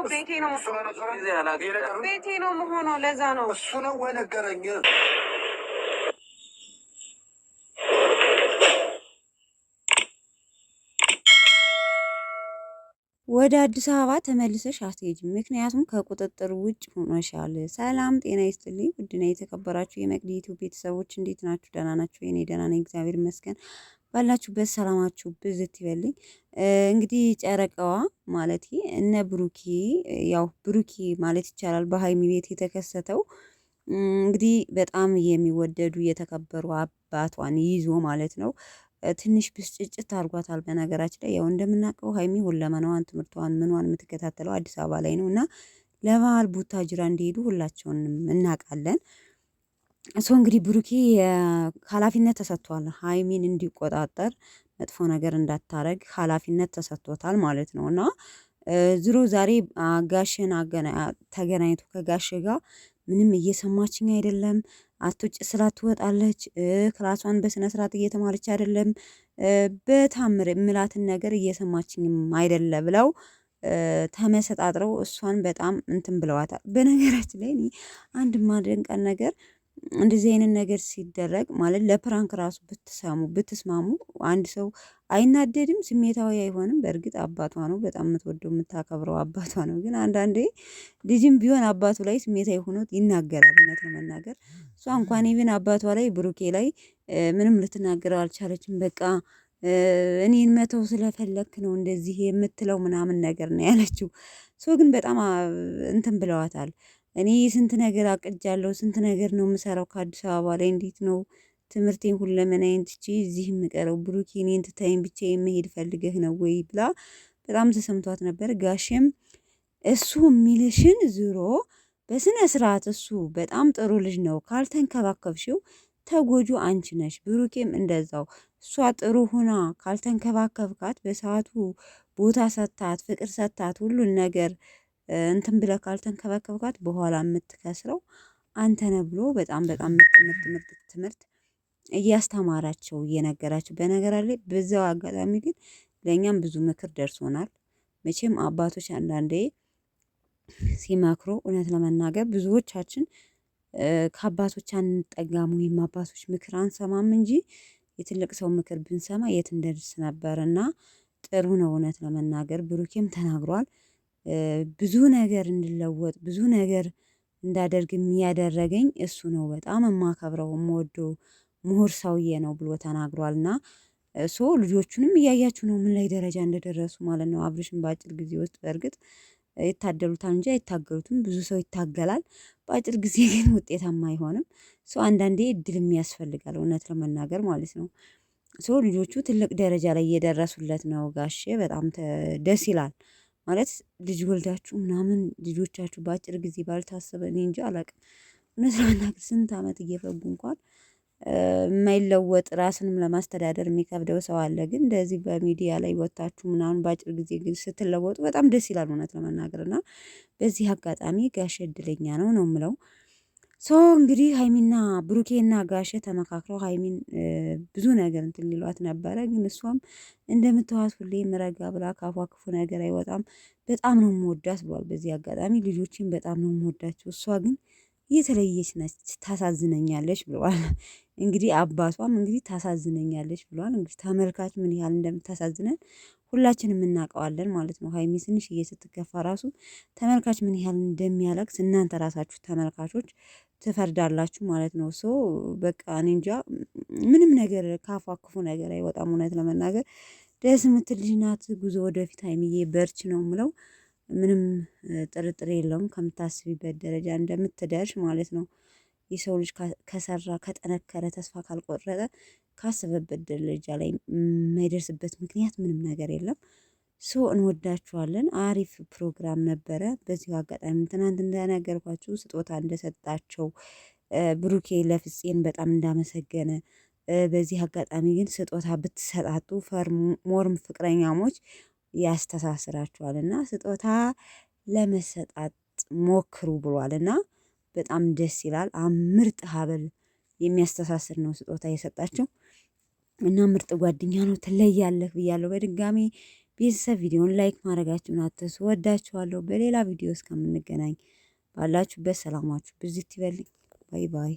ቤቴ ነው መሆነው ለዛ ነው እሱ ነው ወይ ነገረኝ። ወደ አዲስ አበባ ተመልሰሽ አትሄጂም፣ ምክንያቱም ከቁጥጥር ውጭ ሆነሻል። ሰላም ጤና ይስጥልኝ ውድና የተከበራችሁ የመቅዲ ዩቲዩብ ቤተሰቦች እንዴት ናችሁ? ደህና ናችሁ? እኔ ደህና ነኝ እግዚአብሔር ይመስገን። ባላችሁበት ሰላማችሁ ብዝት ይበልኝ። እንግዲህ ጨረቃዋ ማለት እነ ብሩኬ ያው ብሩኬ ማለት ይቻላል በሀይሚ ቤት የተከሰተው እንግዲህ በጣም የሚወደዱ የተከበሩ አባቷን ይዞ ማለት ነው ትንሽ ብስጭጭት አድርጓታል። በነገራችን ላይ ያው እንደምናውቀው ሀይሚ ሁለመናዋን ትምህርቷን ምኗን የምትከታተለው አዲስ አበባ ላይ ነው እና ለበዓል ቡታጅራ እንዲሄዱ ሁላቸውንም እናውቃለን። ሰው እንግዲህ ብሩኬ ኃላፊነት ተሰጥቷል። ሀይሚን እንዲቆጣጠር መጥፎ ነገር እንዳታረግ ኃላፊነት ተሰጥቶታል ማለት ነው እና ዝሮ ዛሬ ጋሽን ተገናኝቶ ከጋሽ ጋር ምንም እየሰማችኝ አይደለም። አትውጭ ስላት ትወጣለች። ክላሷን በስነ ስርዓት እየተማረች አይደለም። በታምር የምላትን ነገር እየሰማችኝም አይደለ ብለው ተመሰጣጥረው እሷን በጣም እንትን ብለዋታል። በነገራችን ላይ እኔ አንድ ማደንቀን ነገር እንደዚህ አይነት ነገር ሲደረግ ማለት ለፕራንክ ራሱ ብትስማሙ አንድ ሰው አይናደድም፣ ስሜታዊ አይሆንም። በእርግጥ አባቷ ነው፣ በጣም የምትወደው የምታከብረው አባቷ ነው። ግን አንዳንዴ ልጅም ቢሆን አባቱ ላይ ስሜታዊ ሆኖ ይናገራል። እውነት ለመናገር እሷ እንኳን ኢቭን አባቷ ላይ ብሩኬ ላይ ምንም ልትናገረው አልቻለችም። በቃ እኔን መተው ስለፈለክ ነው እንደዚህ የምትለው ምናምን ነገር ነው ያለችው። ሰው ግን በጣም እንትን ብለዋታል። እኔ ስንት ነገር አቅጃለሁ፣ ስንት ነገር ነው የምሰራው ከአዲስ አበባ ላይ፣ እንዴት ነው ትምህርቴን ሁለመናዬን ትቼ እዚህ የምቀረው? ብሩኬ እኔን ትተኸኝ ብቻዬን መሄድ ፈልገህ ነው ወይ ብላ በጣም ተሰምቷት ነበር። ጋሼም እሱ የሚልሽን ዞሮ በስነ ስርዓት እሱ በጣም ጥሩ ልጅ ነው፣ ካልተንከባከብሽው ተጎጁ አንቺ ነሽ። ብሩኬም እንደዛው እሷ ጥሩ ሁና ካልተንከባከብካት፣ በሰዓቱ ቦታ ሰታት፣ ፍቅር ሰታት፣ ሁሉን ነገር እንትን ብለህ ካልተንከባከብካት በኋላ የምትከስረው አንተ ነህ ብሎ በጣም በጣም ምርጥ ትምህርት እያስተማራቸው እየነገራቸው። በነገር ላይ በዛው አጋጣሚ ግን ለእኛም ብዙ ምክር ደርሶናል። መቼም አባቶች አንዳንዴ ሲመክሩ እውነት ለመናገር ብዙዎቻችን ከአባቶች አንጠጋም ወይም አባቶች ምክር አንሰማም እንጂ የትልቅ ሰው ምክር ብንሰማ የት እንደርስ ነበር። እና ጥሩ ነው እውነት ለመናገር ብሩኬም ተናግሯል። ብዙ ነገር እንድለወጥ ብዙ ነገር እንዳደርግ የሚያደረገኝ እሱ ነው፣ በጣም የማከብረው የምወደው ምሁር ሰውዬ ነው ብሎ ተናግሯል። እና ልጆቹንም እያያችሁ ነው ምን ላይ ደረጃ እንደደረሱ ማለት ነው። አብርሽን በአጭር ጊዜ ውስጥ በእርግጥ ይታደሉታል እንጂ አይታገሉትም። ብዙ ሰው ይታገላል፣ በአጭር ጊዜ ግን ውጤታማ አይሆንም። አንዳንዴ እድልም ያስፈልጋል እውነት ለመናገር ማለት ነው። ልጆቹ ትልቅ ደረጃ ላይ እየደረሱለት ነው። ጋሼ በጣም ደስ ይላል። ማለት ልጅ ወልዳችሁ ምናምን ልጆቻችሁ በአጭር ጊዜ ባልታሰበ እኔ እንጂ አላውቅም። እውነት ለመናገር ስንት ዓመት እየፈጉ እንኳን የማይለወጥ ራስንም ለማስተዳደር የሚከብደው ሰው አለ። ግን እንደዚህ በሚዲያ ላይ ወጣችሁ ምናምን በአጭር ጊዜ ግን ስትለወጡ በጣም ደስ ይላል እውነት ለመናገር እና በዚህ አጋጣሚ ጋሼ እድለኛ ነው የምለው። እንግዲህ ሀይሚና ብሩኬና ጋሼ ተመካክረው ሀይሚን ብዙ ነገር እንትን ሊሏት ነበረ። ግን እሷም እንደምትዋት ሁሌ ምረጋ ብላ ካፏ ክፉ ነገር አይወጣም። በጣም ነው የምወዳት ብሏል። በዚህ አጋጣሚ ልጆችን በጣም ነው የምወዳቸው፣ እሷ ግን የተለየች ነች፣ ታሳዝነኛለች ብለዋል። እንግዲህ አባቷም እንግዲህ ታሳዝነኛለች ብለዋል። እንግዲህ ተመልካች ምን ያህል እንደምታሳዝነን ሁላችንም እናውቀዋለን ማለት ነው። ሀይሚ ትንሽዬ ስትከፋ ራሱ ተመልካች ምን ያህል እንደሚያለቅስ እናንተ ራሳችሁ ተመልካቾች ትፈርዳላችሁ ማለት ነው። በቃ እኔ እንጃ ምንም ነገር ካፏ ክፉ ነገር አይወጣም። እውነት ለመናገር ደስ የምትል ልጅ ናት። ጉዞ ወደፊት ሀይሚዬ በርች ነው የምለው። ምንም ጥርጥር የለውም ከምታስቢበት ደረጃ እንደምትደርሽ ማለት ነው። የሰው ልጅ ከሰራ ከጠነከረ ተስፋ ካልቆረጠ ካሰበበት ደረጃ ላይ የማይደርስበት ምክንያት ምንም ነገር የለም። እንወዳችኋለን። አሪፍ ፕሮግራም ነበረ። በዚሁ አጋጣሚ ትናንት እንደነገርኳችሁ ስጦታ እንደሰጣቸው ብሩኬ ለፍፄን በጣም እንዳመሰገነ፣ በዚህ አጋጣሚ ግን ስጦታ ብትሰጣጡ ሞርም ፍቅረኛሞች ያስተሳስራችኋል እና ስጦታ ለመሰጣጥ ሞክሩ ብሏል እና በጣም ደስ ይላል። ምርጥ ሀብል የሚያስተሳስር ነው ስጦታ የሰጣቸው እና ምርጥ ጓደኛ ነው። ትለያለህ ብያለሁ በድጋሚ ቤተሰብ ቪዲዮን ላይክ ማድረጋችሁን አትርሱ። ወዳችኋለሁ። በሌላ ቪዲዮ እስከምንገናኝ ባላችሁበት ሰላማችሁ ብዝት ይበልኝ። ባይ ባይ።